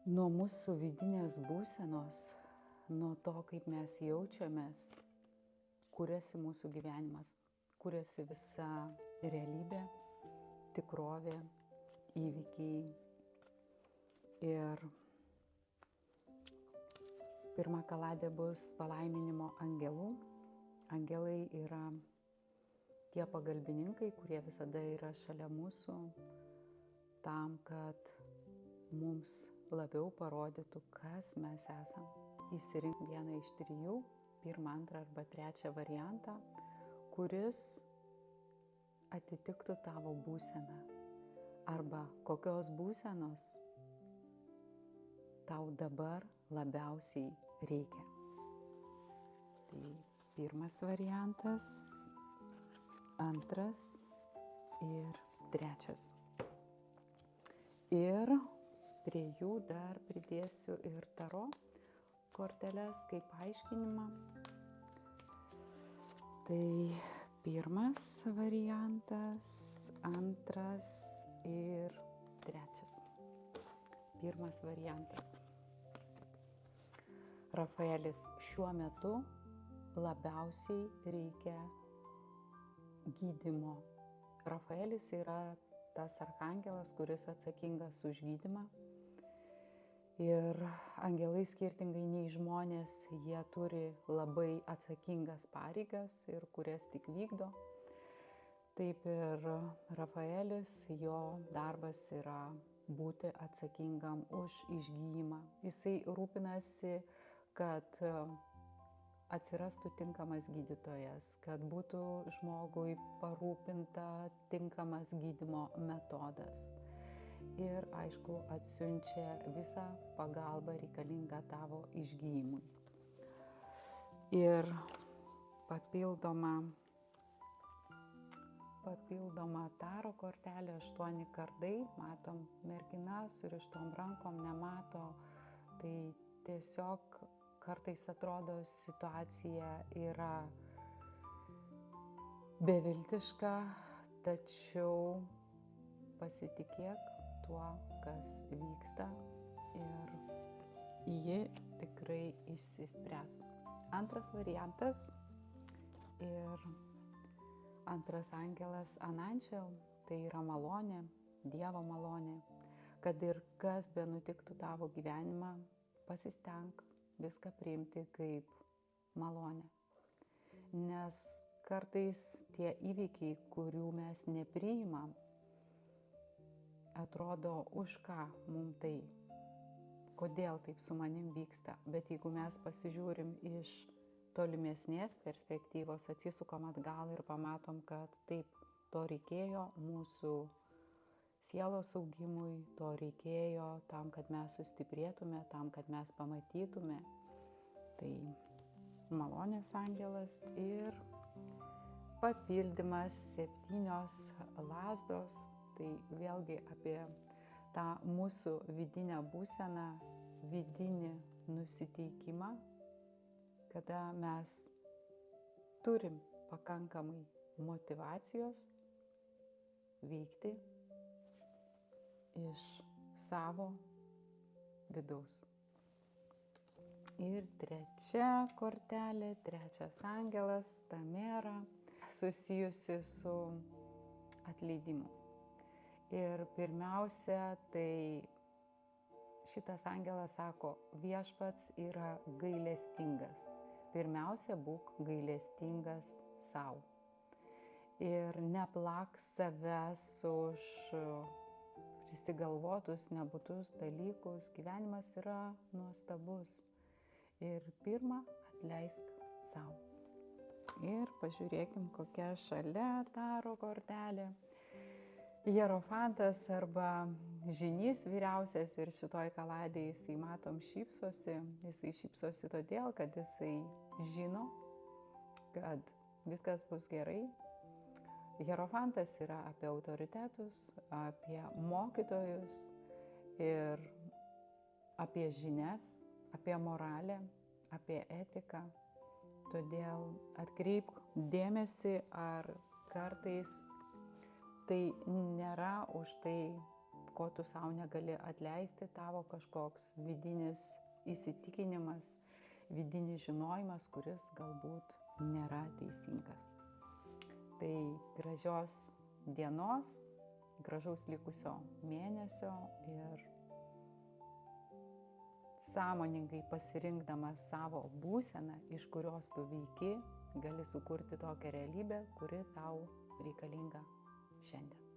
Nuo mūsų vidinės būsenos, nuo to, kaip mes jaučiamės, kuriasi mūsų gyvenimas, kuriasi visa realybė, tikrovė, įvykiai. Ir pirma kaladė bus palaiminimo angelų. Angelai yra tie pagalbininkai, kurie visada yra šalia mūsų, tam, kad mums labiau parodytų, kas mes esam. Išsirink vieną iš trijų, pirmą, antrą arba trečią variantą, kuris atitiktų tavo būseną. Arba kokios būsenos tau dabar labiausiai reikia. Tai pirmas variantas, antras ir trečias. Ir prie jų dar pridėsiu ir taro korteles kaip aiškinimą. Tai pirmas variantas, antras ir trečias. Pirmas variantas. Rafaelis, šiuo metu labiausiai reikia gydymo. Rafaelis yra tas arkangelas, kuris atsakingas už gydymą. Ir angelai skirtingai nei žmonės, jie turi labai atsakingas pareigas ir kurias tik vykdo. Taip ir Rafaelis, jo darbas yra būti atsakingam už išgijimą. Jisai rūpinasi, kad atsirastų tinkamas gydytojas, kad būtų žmogui parūpinta tinkamas gydymo metodas. Ir aišku, atsiunčia visą pagalbą reikalingą tavo išgijimui. Ir papildoma taro kortelė, 8 kardai, matom mergina surištom rankom, nemato, tai tiesiog kartais atrodo situacija yra beviltiška, tačiau pasitikėk tuo, kas vyksta ir ji tikrai išsispręs. Antras variantas ir antras angelas Anančel, tai yra malonė, Dievo malonė, kad ir kas benutiktų tavo gyvenimą, pasistenk viską priimti kaip malonę. Nes kartais tie įvykiai, kurių mes nepriimam, atrodo, už ką mums tai, kodėl taip su manim vyksta. Bet jeigu mes pasižiūrim iš tolimesnės perspektyvos, atsisukam atgal ir pamatom, kad taip, to reikėjo mūsų sielos augimui, to reikėjo tam, kad mes sustiprėtume, tam, kad mes pamatytume. Tai malonės angelas ir papildymas 7 lazdos. Tai vėlgi apie tą mūsų vidinę būseną, vidinį nusiteikimą, kada mes turim pakankamai motyvacijos veikti iš savo vidaus. Ir trečia kortelė, trečias angelas, Tamera, susijusi su atleidimu. Ir pirmiausia, tai šitas angelas sako, viešpats yra gailestingas. Pirmiausia, būk gailestingas sau. Ir neplak savęs už prisigalvotus, nebūtus dalykus. Gyvenimas yra nuostabus. Ir pirmą, atleisk sau. Ir pažiūrėkim, kokia šalia taro kortelė. Hierofantas arba žynys vyriausias ir šitoj kaladėje jisai matom šypsosi. Jisai šypsosi todėl, kad jisai žino, kad viskas bus gerai. Hierofantas yra apie autoritetus, apie mokytojus ir apie žinias, apie moralę, apie etiką. Todėl atkreipk dėmesį, ar kartais tai nėra už tai ko tu savo negali atleisti, tavo kažkoks vidinis įsitikinimas, vidinis žinojimas, kuris galbūt nėra teisingas. Tai gražios dienos, gražaus likusio mėnesio ir sąmoningai pasirinkdamas savo būseną, iš kurios tu veiki, gali sukurti tokią realybę, kuri tau reikalinga šiandien.